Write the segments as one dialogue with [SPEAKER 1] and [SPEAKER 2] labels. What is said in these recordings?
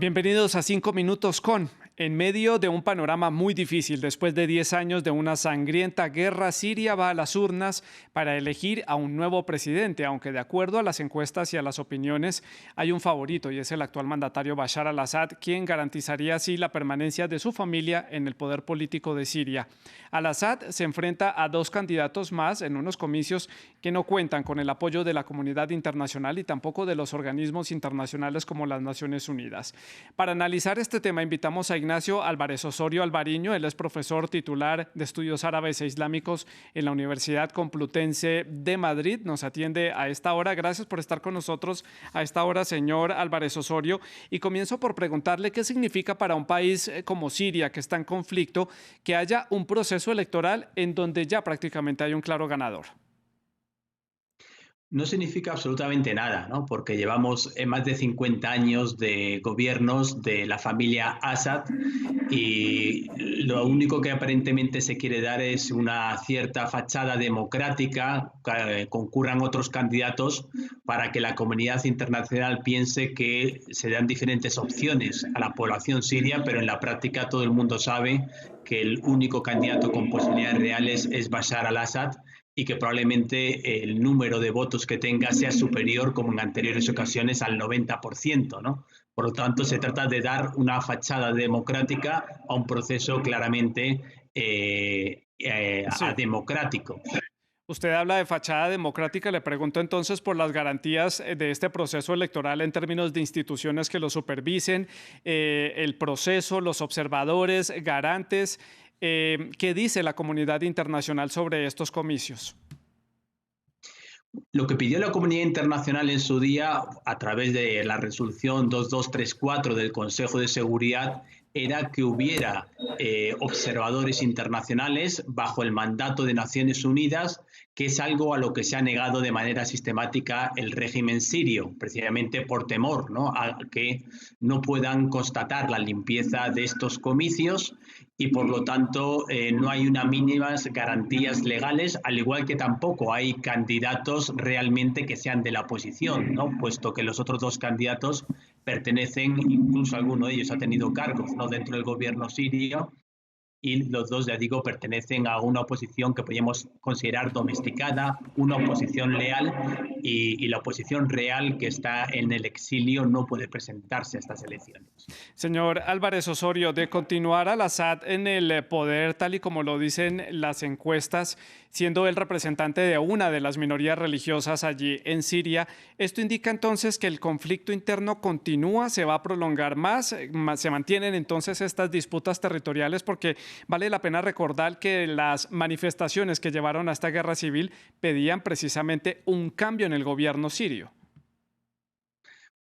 [SPEAKER 1] Bienvenidos a 5 minutos con. En medio de un panorama muy difícil, después de 10 años de una sangrienta guerra, Siria va a las urnas para elegir a un nuevo presidente, aunque de acuerdo a las encuestas y a las opiniones hay un favorito y es el actual mandatario Bashar al-Assad, quien garantizaría así la permanencia de su familia en el poder político de Siria. Al-Assad se enfrenta a dos candidatos más en unos comicios que no cuentan con el apoyo de la comunidad internacional y tampoco de los organismos internacionales como las Naciones Unidas. Para analizar este tema invitamos a Ignacio Álvarez Osorio Alvariño. Él es profesor titular de Estudios Árabes e Islámicos en la Universidad Complutense de Madrid. Nos atiende a esta hora. Gracias por estar con nosotros a esta hora, señor Álvarez Osorio. Y comienzo por preguntarle qué significa para un país como Siria, que está en conflicto, que haya un proceso electoral en donde ya prácticamente hay un claro ganador.
[SPEAKER 2] No significa absolutamente nada, ¿no? Porque llevamos más de 50 años de gobiernos de la familia Assad y lo único que aparentemente se quiere dar es una cierta fachada democrática, que concurran otros candidatos para que la comunidad internacional piense que se dan diferentes opciones a la población siria, pero en la práctica todo el mundo sabe que el único candidato con posibilidades reales es Bashar al-Assad y que probablemente el número de votos que tenga sea superior, como en anteriores ocasiones, al 90%, ¿no? Por lo tanto, se trata de dar una fachada democrática a un proceso claramente
[SPEAKER 1] Sí.
[SPEAKER 2] democrático.
[SPEAKER 1] Usted habla de fachada democrática, le pregunto entonces por las garantías de este proceso electoral en términos de instituciones que lo supervisen, el proceso, los observadores, garantes. ¿Qué dice la comunidad internacional sobre estos comicios?
[SPEAKER 2] Lo que pidió la comunidad internacional en su día, a través de la resolución 2234 del Consejo de Seguridad, era que hubiera observadores internacionales bajo el mandato de Naciones Unidas, que es algo a lo que se ha negado de manera sistemática el régimen sirio, precisamente por temor, ¿no?, a que no puedan constatar la limpieza de estos comicios y por lo tanto no hay unas mínimas garantías legales, al igual que tampoco hay candidatos realmente que sean de la oposición, ¿no?, puesto que los otros dos candidatos pertenecen, incluso alguno de ellos ha tenido cargos, ¿no?, dentro del gobierno sirio, y los dos, ya digo, pertenecen a una oposición que podríamos considerar domesticada, una oposición leal, y la oposición real que está en el exilio no puede presentarse a estas elecciones.
[SPEAKER 1] Señor Álvarez Osorio, de continuar al-Assad en el poder, tal y como lo dicen las encuestas, siendo el representante de una de las minorías religiosas allí en Siria, ¿esto indica entonces que el conflicto interno continúa, se va a prolongar más, se mantienen entonces estas disputas territoriales? Porque vale la pena recordar que las manifestaciones que llevaron a esta guerra civil pedían precisamente un cambio en el gobierno sirio.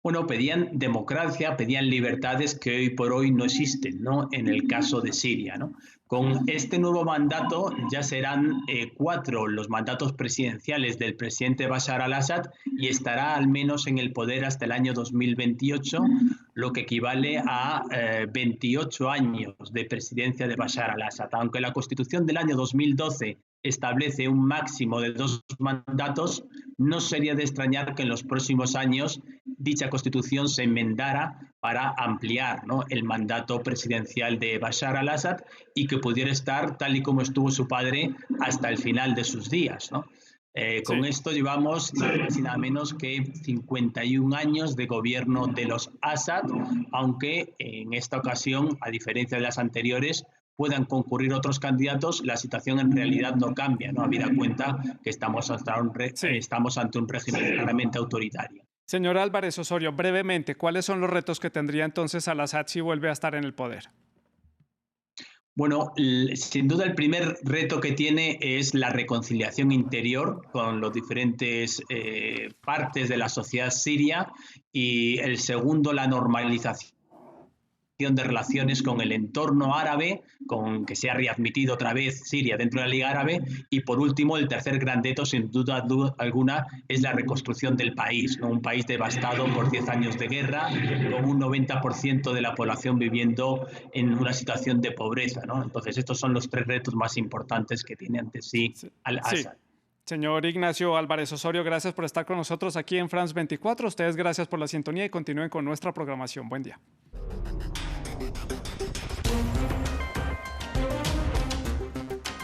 [SPEAKER 2] Bueno, pedían democracia, pedían libertades que hoy por hoy no existen, ¿no?, en el caso de Siria, ¿no? Con este nuevo mandato ya serán 4 los mandatos presidenciales del presidente Bashar al-Assad y estará al menos en el poder hasta el año 2028, lo que equivale a 28 años de presidencia de Bashar al-Assad. Aunque la Constitución del año 2012 establece un máximo de 2 mandatos, no sería de extrañar que en los próximos años dicha constitución se enmendara para ampliar, ¿no?, el mandato presidencial de Bashar al-Assad y que pudiera estar tal y como estuvo su padre hasta el final de sus días, ¿no? Con
[SPEAKER 1] Sí.
[SPEAKER 2] esto llevamos nada más y nada menos que 51 años de gobierno de los Assad, aunque en esta ocasión, a diferencia de las anteriores, puedan concurrir otros candidatos, la situación en realidad no cambia, ¿no?, habida cuenta que
[SPEAKER 1] Sí.
[SPEAKER 2] estamos ante un régimen claramente autoritario.
[SPEAKER 1] Señor Álvarez Osorio, brevemente, ¿cuáles son los retos que tendría entonces al-Assad si vuelve a estar en el poder?
[SPEAKER 2] Bueno, sin duda el primer reto que tiene es la reconciliación interior con los diferentes partes de la sociedad siria, y el segundo, la normalización de relaciones con el entorno árabe, con que se ha readmitido otra vez Siria dentro de la Liga Árabe, y por último, el tercer gran reto, sin duda alguna, es la reconstrucción del país, ¿no?, un país devastado por 10 años de guerra, con un 90% de la población viviendo en una situación de pobreza, ¿no? Entonces, estos son los 3 retos más importantes que tiene ante sí
[SPEAKER 1] Sí. Sí.
[SPEAKER 2] al-Assad.
[SPEAKER 1] Señor Ignacio Álvarez Osorio, gracias por estar con nosotros aquí en France 24. Ustedes gracias por la sintonía y continúen con nuestra programación. Buen día.